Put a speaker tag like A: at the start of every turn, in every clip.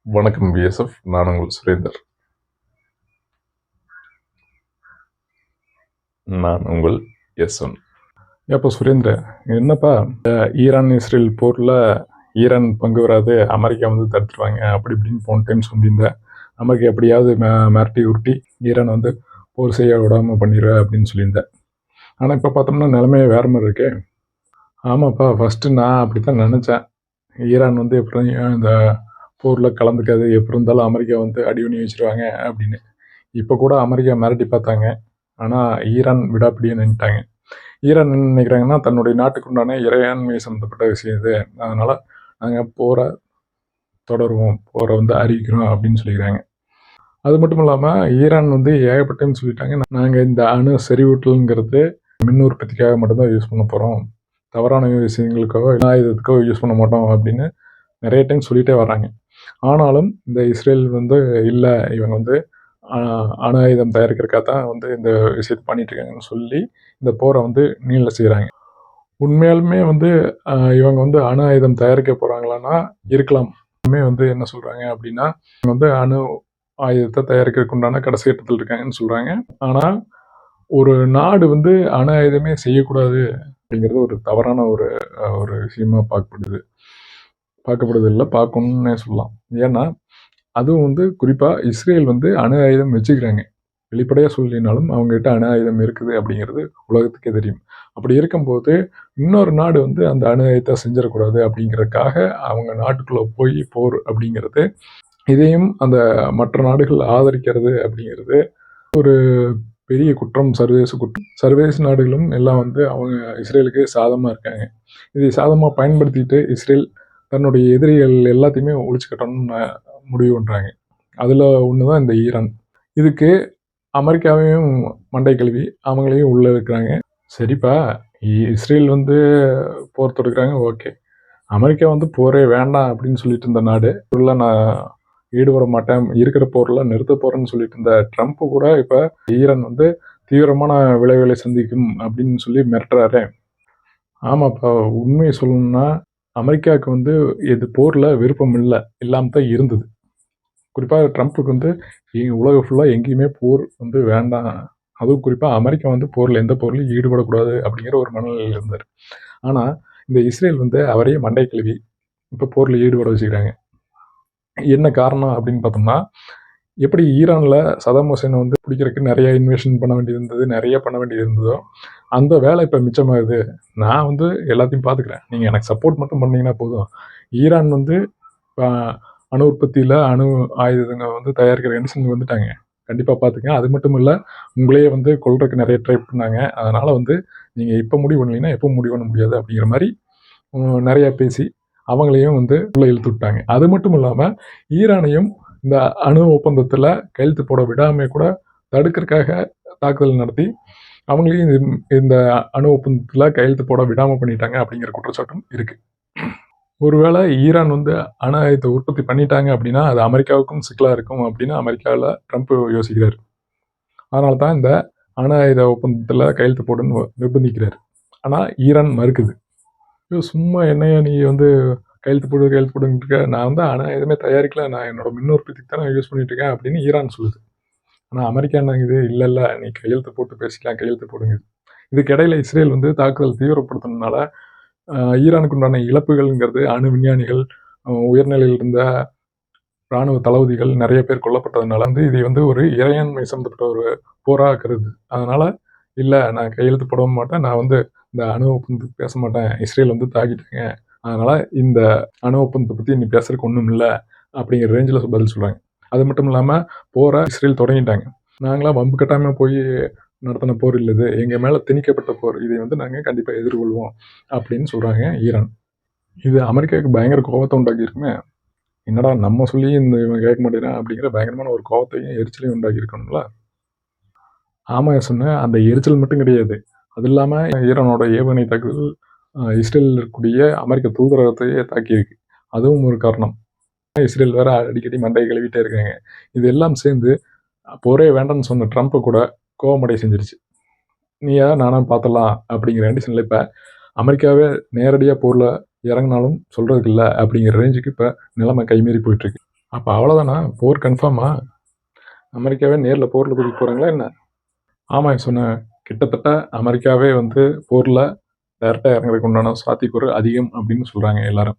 A: வணக்கம் பிஎஸ்எஃப். நான் உங்கள் சுரேந்தர். நான் உங்கள் எஸ்1. அப்போ சுரேந்தர், என்னப்பா ஈரான் இஸ்ரேல் போரில் ஈரான் பங்கு வராது, அமெரிக்கா வந்து தடுத்துருவாங்க அப்படி இப்படின்னு போன டைம் சொல்லியிருந்தேன். அமெரிக்கா எப்படியாவது மிரட்டி உருட்டி ஈரான் வந்து போர் செய்ய விடாமல் பண்ணிடுவேன் அப்படின்னு சொல்லியிருந்தேன். ஆனால் இப்போ பார்த்தோம்னா நிலைமையே வேறு மாதிரி இருக்கே. ஆமாப்பா, ஃபஸ்ட்டு நான் அப்படி தான் நினச்சேன். ஈரான் வந்து எப்படி இந்த போரில் கலந்துக்காது, எப்படி இருந்தாலும் அமெரிக்கா வந்து அடி பண்ணி வச்சுருவாங்க அப்படின்னு. இப்போ கூட அமெரிக்கா மிரட்டி பார்த்தாங்க. ஆனால் ஈரான் விடாப்பிடியே நின்றுட்டாங்க. ஈரான் என்ன நினைக்கிறாங்கன்னா, தன்னுடைய நாட்டுக்கு உண்டான இறையாண்மை சம்மந்தப்பட்ட விஷயம் இது, அதனால் நாங்கள் போரை தொடருவோம், போரை வந்து அறிவிக்கிறோம் அப்படின்னு சொல்லிக்கிறாங்க. அது மட்டும் இல்லாமல் ஈரான் வந்து ஏகப்பட்டன்னு சொல்லிட்டாங்க, நாங்கள் இந்த அணு செறிவூட்டலுங்கிறது மின் உற்பத்திக்காக மட்டும்தான் யூஸ் பண்ண போகிறோம், தவறான விஷயங்களுக்காக ஆயுதத்துக்கோ யூஸ் பண்ண மாட்டோம் அப்படின்னு நிறைய டைம் சொல்லிகிட்டே வர்றாங்க. ஆனாலும் இந்த இஸ்ரேல் வந்து இல்லை, இவங்க வந்து அணு ஆயுதம் தயாரிக்கிறதுக்காக தான் வந்து இந்த விஷயத்தை பண்ணிகிட்ருக்காங்கன்னு சொல்லி இந்த போரை வந்து நீள செய்கிறாங்க. உண்மையாலுமே வந்து இவங்க வந்து அணு ஆயுதம் தயாரிக்க போகிறாங்களான்னா இருக்கலாம். வந்து என்ன சொல்கிறாங்க அப்படின்னா, வந்து அணு ஆயுதத்தை தயாரிக்கிறதுக்கு உண்டான கடைசி கட்டத்தில் இருக்காங்கன்னு சொல்கிறாங்க. ஆனால் ஒரு நாடு வந்து அணு ஆயுதமே செய்யக்கூடாது அப்படிங்கிறது ஒரு தவறான ஒரு விஷயமா பார்க்கப்படுது இல்லை, பார்க்கணுன்னே சொல்லலாம். ஏன்னா அதுவும் வந்து குறிப்பாக இஸ்ரேல் வந்து அணு ஆயுதம் வச்சுக்கிறாங்க. வெளிப்படையாக சொல்லினாலும் அவங்ககிட்ட அணு ஆயுதம் இருக்குது அப்படிங்கிறது உலகத்துக்கே தெரியும். அப்படி இருக்கும்போது இன்னொரு நாடு வந்து அந்த அணு ஆயுதத்தை செஞ்சிடக்கூடாது அப்படிங்கிறதுக்காக அவங்க நாட்டுக்குள்ளே போய் போர் அப்படிங்கிறது, இதையும் அந்த மற்ற நாடுகள் ஆதரிக்கிறது அப்படிங்கிறது ஒரு பெரிய குற்றம், சர்வதேச நாடுகளும் எல்லாம் வந்து அவங்க இஸ்ரேலுக்கு சாதமாக இருக்காங்க. இதை சாதமாக பயன்படுத்திட்டு இஸ்ரேல் தன்னுடைய எதிரிகள் எல்லாத்தையுமே ஒழிச்சு கட்டணும்னு முடிவு பண்ணுறாங்க. அதில் ஒன்று தான் இந்த ஈரான். இதுக்கு அமெரிக்காவையும் மண்டை கழுவி அவங்களையும் உள்ளே இருக்கிறாங்க. சரிப்பா, இஸ்ரேல் வந்து போர் தொடுக்கிறாங்க, ஓகே. அமெரிக்கா வந்து போரே வேண்டாம் அப்படின்னு சொல்லிட்டு இருந்த நாடு, ஃபுல்லாக நான் ஈடுபட மாட்டேன், இருக்கிற போரில் நிறுத்த போகிறேன்னு சொல்லிட்டு இருந்த ட்ரம்ப் கூட இப்போ ஈரான் வந்து தீவிரமான விளைவுகளை சந்திக்கும் அப்படின்னு சொல்லி மிரட்டுறாரு. ஆமாப்பா, உண்மையை சொல்லணும்னா அமெரிக்காவுக்கு வந்து இது போரில் விருப்பம் இல்லாமல் தான் இருந்தது. குறிப்பாக ட்ரம்ப்புக்கு வந்து உலகம் ஃபுல்லாக எங்கேயுமே போர் வந்து வேண்டாம், அதுவும் குறிப்பாக அமெரிக்கா வந்து போரில் எந்த போர்லையும் ஈடுபடக்கூடாது அப்படிங்கிற ஒரு மனநிலையில் இருந்தார். ஆனால் இந்த இஸ்ரேல் வந்து அவரையே மண்டை கழுவி இப்போ போரில் ஈடுபட வச்சுக்கிறாங்க. என்ன காரணம் அப்படின்னு பார்த்தோம்னா, எப்படி ஈரானில் சதாம் ஹுசேனை வந்து பிடிக்கிறதுக்கு நிறைய இன்வெஸ்ட்மெண்ட் பண்ண வேண்டியது இருந்தது, நிறைய பண்ண வேண்டியது இருந்ததோ, அந்த வேலை இப்போ மிச்சமாகுது. நான் வந்து எல்லாத்தையும் பார்த்துக்கிறேன், நீங்கள் எனக்கு சப்போர்ட் மட்டும் பண்ணிங்கன்னா போதும். ஈரான் வந்து அணு உற்பத்தியில் அணு ஆயுதங்கள் வந்து தயாரிக்கிற கண்டிஷன் வந்துட்டாங்க, கண்டிப்பாக பார்த்துக்கங்க. அது மட்டும் இல்லை, உங்களையே வந்து கொல்றதுக்கு நிறைய ட்ரை பண்ணாங்க. அதனால் வந்து நீங்கள் இப்போ முடிவு பண்ணலைன்னா எப்போ முடிவு பண்ண முடியாது அப்படிங்கிற மாதிரி நிறையா பேசி அவங்களையும் வந்து உள்ளே இழுத்து விட்டாங்க. அது மட்டும் இல்லாமல் ஈரானையும் இந்த அணு ஒப்பந்தத்தில் கையெழுத்து போட விடாமல் கூட தடுக்கிறதுக்காக தாக்குதல் நடத்தி அவங்களையும் இந்த அணு ஒப்பந்தத்தில் கையெழுத்து போட விடாமல் பண்ணிட்டாங்க அப்படிங்கிற குற்றச்சாட்டும் இருக்குது. ஒருவேளை ஈரான் வந்து அணு ஆயுதத்தை உற்பத்தி பண்ணிட்டாங்க அப்படின்னா அது அமெரிக்காவுக்கும் சிக்கலாக இருக்கும் அப்படின்னு அமெரிக்காவில் ட்ரம்ப் யோசிக்கிறார். அதனால தான் இந்த அணு ஆயுத ஒப்பந்தத்தில் கையெழுத்து போடுன்னு நிர்பந்திக்கிறார். ஆனால் ஈரான் மறுக்குது. சும்மா என்னையா நீ வந்து கையெழுத்து போடுன்னு இருக்க, நான் வந்து அணு ஆயுதமே தயாரிக்கல, நான் என்னோட மின் உற்பத்திக்கு தான் யூஸ் பண்ணிட்டு இருக்கேன் அப்படின்னு ஈரான் சொல்லுது. ஆனால் அமெரிக்கா என்னங்குது, இல்லை நீ கையெழுத்து போட்டு பேசிக்கலாம், கையெழுத்து போடுங்க. இதுக்கிடையில் இஸ்ரேல் வந்து தாக்குதல் தீவிரப்படுத்தினால ஈரானுக்கு உண்டான இழப்புகள்ங்கிறது அணு விஞ்ஞானிகள், உயர்நிலையில் இருந்த இராணுவ தளபதிகள் நிறைய பேர் கொல்லப்பட்டதுனால வந்து இதை வந்து ஒரு இறையாண்மை சம்பந்தப்பட்ட ஒரு போராக கருது. அதனால் இல்லை, நான் கையெழுத்து போட மாட்டேன், நான் வந்து இந்த அணு ஒப்பந்தத்துக்கு பேச மாட்டேன், இஸ்ரேல் வந்து தாக்கிட்டாங்க, அதனால் இந்த அணு ஒப்பந்தத்தை பற்றி நீ பேசுறதுக்கு ஒன்றும் இல்லை அப்படிங்கிற ரேஞ்சில் பதில் சொல்கிறாங்க. அது மட்டும் இல்லாமல் போரை இஸ்ரேல் தொடங்கிட்டாங்க. நாங்களாம் வம்பு கட்டாமல் போய் நடத்தின போர் இல்லை, இது எங்கள் மேலே திணிக்கப்பட்ட போர், இதை வந்து நாங்கள் கண்டிப்பாக எதிர்கொள்வோம் அப்படின்னு சொல்கிறாங்க ஈரான். இது அமெரிக்காவுக்கு பயங்கர கோபத்தை உண்டாக்கியிருக்குமே. என்னடா நம்ம சொல்லி இந்த இவன் கேட்க மாட்டேங்கிறான் அப்படிங்கிற பயங்கரமான ஒரு கோபத்தையும் எரிச்சலையும் உண்டாக்கியிருக்கணும்ல. ஆமாம், சொன்னேன். அந்த எரிச்சல் மட்டும் கிடையாது, அது இல்லாமல் ஈரானோட ஏவுகணை தாக்குதல் இஸ்ரேலில் இருக்கக்கூடிய அமெரிக்க தூதரகத்தையே தாக்கியிருக்கு. அதுவும் ஒரு காரணம். இஸ்ரேல் வேற அடிக்கடி மண்டையை கழுவிட்டே இருக்காங்க. இது எல்லாம் சேர்ந்து போரே வேண்டாம்னு சொன்ன ட்ரம்ப்பை கூட கோபமடைய செஞ்சிருச்சு. நீயா நானா பார்த்துடலாம் அப்படிங்கிற கண்டிஷனில் இப்போ அமெரிக்காவே நேரடியாக போரில் இறங்கினாலும் சொல்கிறதுக்கு இல்லை அப்படிங்கிற ரேஞ்சுக்கு இப்போ நிலைமை கைமீறி போயிட்டுருக்கு. அப்போ அவ்வளோதானா? போர் கன்ஃபார்மா? அமெரிக்காவே நேரில் போரில் குதிக்க போகிறாங்களா என்ன? ஆமாம் சொன்னேன். கிட்டத்தட்ட அமெரிக்காவே வந்து போரில் டைரெக்டாக இறங்குறதுக்கு உண்டான சாத்தியக்கூறு அதிகம் அப்படின்னு சொல்கிறாங்க எல்லாரும்.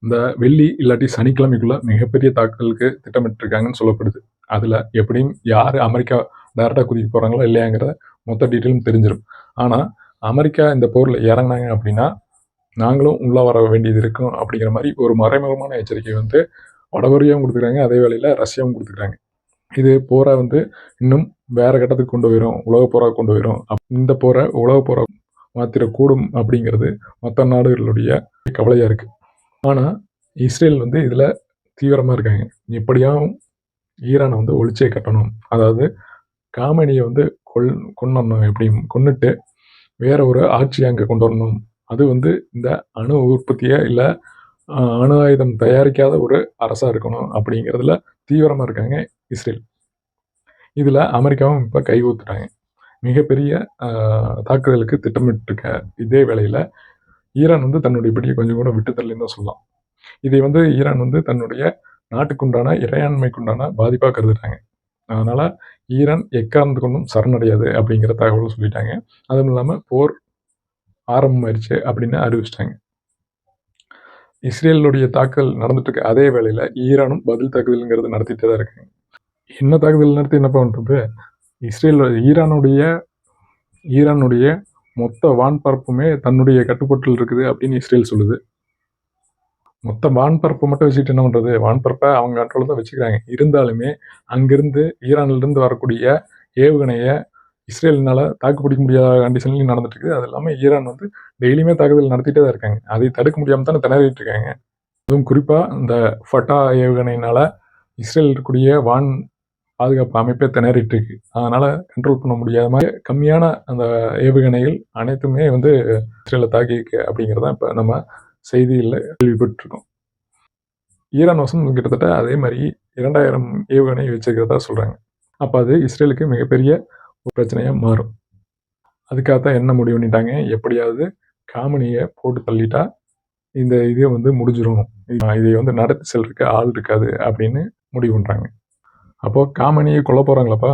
A: இந்த வெள்ளி இல்லாட்டி சனிக்கிழமைக்குள்ள மிகப்பெரிய தாக்குதலுக்கு திட்டமிட்டிருக்காங்கன்னு சொல்லப்படுது. அதில் எப்படியும் யார் அமெரிக்கா டைரெக்டாக குதிக்க போகிறாங்களா இல்லையாங்கிற மொத்த டீட்டெயிலும் தெரிஞ்சிடும். ஆனால் அமெரிக்கா இந்த போரில் இறங்கினாங்க அப்படின்னா நாங்களும் உள்ளே வர வேண்டியது இருக்கும் அப்படிங்கிற மாதிரி ஒரு மறைமுகமான எச்சரிக்கை வந்து வடகொரியாவும் கொடுத்துக்கிறாங்க, அதே வேளையில் ரஷ்யாவும் கொடுத்துக்கிறாங்க. இது போரை வந்து இன்னும் வேற கட்டத்துக்கு கொண்டு போயிடும், உலக போராக கொண்டு போயிடும். இந்த போரை உலக போரை மாற்றிடக்கூடும் அப்படிங்கிறது மற்ற நாடுகளுடைய கவலையாக இருக்குது. ஆனால் இஸ்ரேல் வந்து இதில் தீவிரமாக இருக்காங்க. எப்படியாவும் ஈரானை வந்து ஒழிச்சே கட்டணும், அதாவது காமெனியை வந்து கொன்னணும், எப்படியும் கொன்னுட்டு வேற ஒரு ஆட்சியை அங்கே கொண்டு வரணும். அது வந்து இந்த அணு உற்பத்தியை இல்லை அணு ஆயுதம் தயாரிக்காத ஒரு அரசாக இருக்கணும் அப்படிங்கிறதுல தீவிரமாக இருக்காங்க இஸ்ரேல். இதில் அமெரிக்காவும் இப்போ கை ஊத்துட்டாங்க. மிகப்பெரிய தாக்குதலுக்கு திட்டமிட்டிருக்க இதே வேளையில் ஈரான் வந்து தன்னுடைய பிடியை கொஞ்சம் கூட விட்டு தரலன்னு தான் சொல்லலாம். இதை வந்து ஈரான் வந்து தன்னுடைய நாட்டுக்குண்டான இறையாண்மைக்குண்டான பாதிப்பாக கருதுட்டாங்க. அதனால் ஈரான் எக்காரணத்து கொண்டும் சரணடையாது அப்படிங்கிற தகவல் சொல்லிட்டாங்க. அதுவும் இல்லாமல் போர் ஆரம்பமாயிருச்சு அப்படின்னு அறிவிச்சிட்டாங்க. இஸ்ரேலுடைய தாக்குதல் நடந்துட்டு இருக்க அதே வேளையில் ஈரானும் பதில் தாக்குதல்ங்கிறது நடத்திட்டே தான் இருக்காங்க. என்ன தாக்குதல் நடத்தி என்ன பண்ணுறது? ஈரானுடைய மொத்த வான்பரப்புமே தன்னுடைய கட்டுப்பாட்டில் இருக்குது அப்படின்னு இஸ்ரேல் சொல்லுது. மொத்த வான்பரப்பை மட்டும் வச்சுக்கிட்டு என்ன பண்ணுறது? வான்பரப்பை அவங்க கண்ட்ரோலில் தான் வச்சுக்கிறாங்க. இருந்தாலுமே அங்கிருந்து ஈரானிலிருந்து வரக்கூடிய ஏவுகணையை இஸ்ரேலினால் தாக்குப்பிடிக்க முடியாத கண்டிஷன்லையும் நடந்துட்டு இருக்குது. அது இல்லாமல் ஈரான் வந்து டெய்லியுமே தாக்குதல் நடத்திட்டே தான் இருக்காங்க. அதை தடுக்க முடியாமல் தானே திணறிட்டு இருக்காங்க. அதுவும் குறிப்பாக இந்த ஃபட்டா ஏவுகணையினால் இஸ்ரேல் இருக்கக்கூடிய வான் பாதுகாப்பு அமைப்பே திணறிட்டு இருக்கு. அதனால் கண்ட்ரோல் பண்ண முடியாத மாதிரி கம்மியான அந்த ஏவுகணைகள் அனைத்துமே வந்து இஸ்ரேலை தாக்கியிருக்கு அப்படிங்கிறதான் இப்போ நம்ம செய்தியில் கேள்விப்பட்டிருக்கோம். ஈரான் வசம் கிட்டத்தட்ட அதே மாதிரி 2000 ஏவுகணை வச்சுக்கிறதா சொல்கிறாங்க. அப்போ அது இஸ்ரேலுக்கு மிகப்பெரிய ஒரு பிரச்சனையாக மாறும். அதுக்காகத்தான் என்ன முடிவு பண்ணிட்டாங்க, எப்படியாவது காமெனியை போட்டு தள்ளிட்டா இந்த இதே வந்து முடிஞ்சிடும், இதை வந்து நடத்தி செல்றதுக்கு ஆள் இருக்காது அப்படின்னு முடிவு பண்ணுறாங்க. அப்போது காமெனியை கொல்ல போகிறாங்களாப்பா?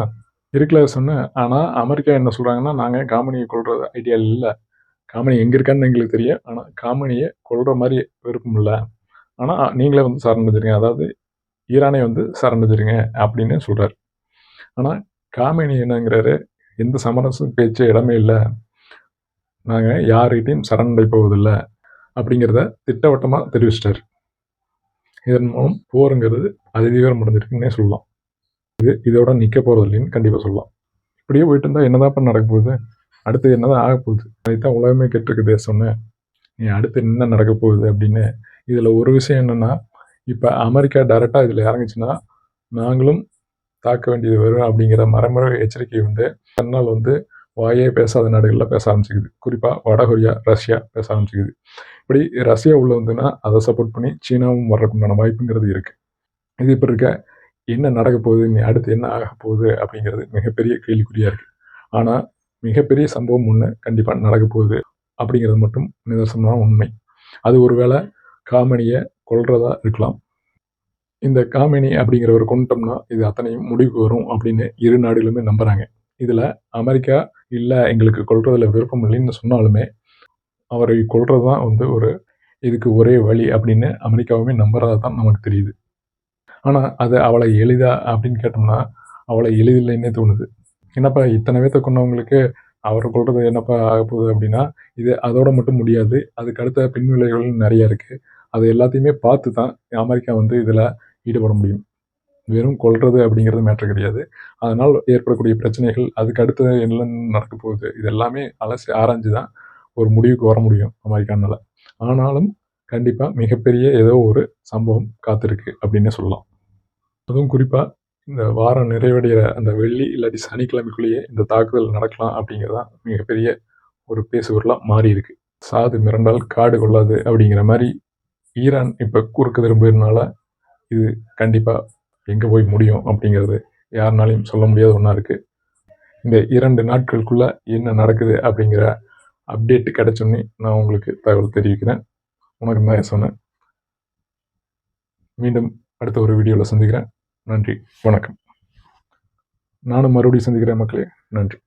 A: இருக்கல சொன்னேன். ஆனால் அமெரிக்கா என்ன சொல்கிறாங்கன்னா, நாங்கள் காமெனியை கொல்ற ஐடியா இல்லை, காமெனி எங்கே இருக்கான்னு எங்களுக்கு தெரியும், ஆனால் காமெனியை கொல்ற மாதிரி விருப்பம் இல்லை, ஆனால் நீங்களே வந்து சரணடைஞ்சிருங்க, அதாவது ஈரானே வந்து சரணடைஞ்சிருங்க அப்படின்னு சொல்கிறார். ஆனால் காமெனி என்னங்கிறாரு, எந்த சமரச பேச்சு இடமே இல்லை, நாங்கள் யார்கிட்டையும் சரணடை போவதில்லை அப்படிங்கிறத திட்டவட்டமாக தெரிவிச்சிட்டார். இதன் மூலம் போருங்கிறது அதிதீவிரம் அடைஞ்சிருக்குன்னே சொல்லலாம். இதோட நிற்க போகிறது இல்லைன்னு கண்டிப்பாக சொல்லலாம். இப்படியே போயிட்டு இருந்தால் என்னதான் நடக்க போகுது, அடுத்து என்னதான் ஆக போகுது, அதைத்தான் உலகமே கேட்டிருக்குதே சொன்னேன். நீ அடுத்து என்ன நடக்க போகுது அப்படின்னு. இதில் ஒரு விஷயம் என்னென்னா, இப்போ அமெரிக்கா டைரெக்டாக இதில் இறங்குச்சுன்னா நாங்களும் தாக்க வேண்டியது வரும் அப்படிங்கிற மறைமுறை எச்சரிக்கை வந்து தன்னால் வந்து வாயே பேசாத நாடுகளில் பேச ஆரம்பிச்சிக்குது. குறிப்பாக வடகொரியா, ரஷ்யா பேச ஆரம்பிச்சிக்குது. இப்படி ரஷ்யா உள்ள வந்துன்னா அதை சப்போர்ட் பண்ணி சீனாவும் வர்றதுக்குண்டான வாய்ப்புங்கிறது இருக்குது. இது இப்போ இருக்க என்ன நடக்க போகுது, நீ அடுத்து என்ன ஆக போகுது அப்படிங்கிறது மிகப்பெரிய கேள்விக்குறியாக இருக்குது. ஆனால் மிகப்பெரிய சம்பவம் ஒன்று கண்டிப்பாக நடக்க போகுது அப்படிங்கிறது மட்டும் நிதர்சனமான உண்மை. அது ஒருவேளை காமெனியை கொல்றதா இருக்கலாம். இந்த காமெனி அப்படிங்கிறவர் கொண்டுட்டோம்னா இது அத்தனையும் முடிவுக்கு வரும் அப்படின்னு இரு நாடுகளுமே நம்புகிறாங்க. இதில் அமெரிக்கா இல்லை எங்களுக்கு கொல்றதில் விருப்பம் இல்லைன்னு சொன்னாலுமே அவரை கொல்றது தான் வந்து இதுக்கு ஒரே வழி அப்படின்னு அமெரிக்காவுமே நம்புறதா தான் நமக்கு தெரியுது. ஆனால் அது அவளை எளிதா அப்படின்னு கேட்டோம்னா அவளை எளிதில்லைன்னே தோணுது. என்னப்பா இத்தனை பேர்த்த கொண்டவங்களுக்கு அவரை கொல்றது என்னப்பா ஆக போகுது அப்படின்னா, இது அதோட மட்டும் முடியாது, அதுக்கு அடுத்த பின்விளைவுகள் நிறைய இருக்குது. அது எல்லாத்தையுமே பார்த்து தான் அமெரிக்கா வந்து இதில் ஈடுபட முடியும். வெறும் கொல்றது அப்படிங்கிறது மேட்ரு கிடையாது. அதனால் ஏற்படக்கூடிய பிரச்சனைகள், அதுக்கு அடுத்து என்ன நடக்க போகுது, இது எல்லாமே அலசி ஆராய்ஞ்சு தான் ஒரு முடிவுக்கு வர முடியும் அமெரிக்கானால. ஆனாலும் கண்டிப்பாக மிகப்பெரிய ஏதோ ஒரு சம்பவம் காத்திருக்கு அப்படின்னே சொல்லலாம். அதுவும் குறிப்பாக இந்த வாரம் நிறைவடைகிற அந்த வெள்ளி இல்லாட்டி சனிக்கிழமைக்குள்ளேயே இந்த தாக்குதல் நடக்கலாம் அப்படிங்கிறதான் மிகப்பெரிய ஒரு பேசுபொருளாக மாறி இருக்கு. சாது மிரண்டால் காடு கொள்ளாது அப்படிங்கிற மாதிரி ஈரான் இப்போ குறுக்கு திரும்புறதுனால இது கண்டிப்பாக எங்கே போய் முடியும் அப்படிங்கிறது யாருனாலையும் சொல்ல முடியாத ஒன்றா இருக்குது. இந்த 2 நாட்களுக்குள்ளே என்ன நடக்குது அப்படிங்கிற அப்டேட் கிடைச்சோன்னே நான் உங்களுக்கு தகவல் தெரிவிக்கிறேன். உனக்கு தான் சொன்னேன். மீண்டும் அடுத்த ஒரு வீடியோவில் சந்திக்கிறேன். நன்றி, வணக்கம். நானும் மறுபடியும் சந்திக்கிறேன் மக்களே. நன்றி.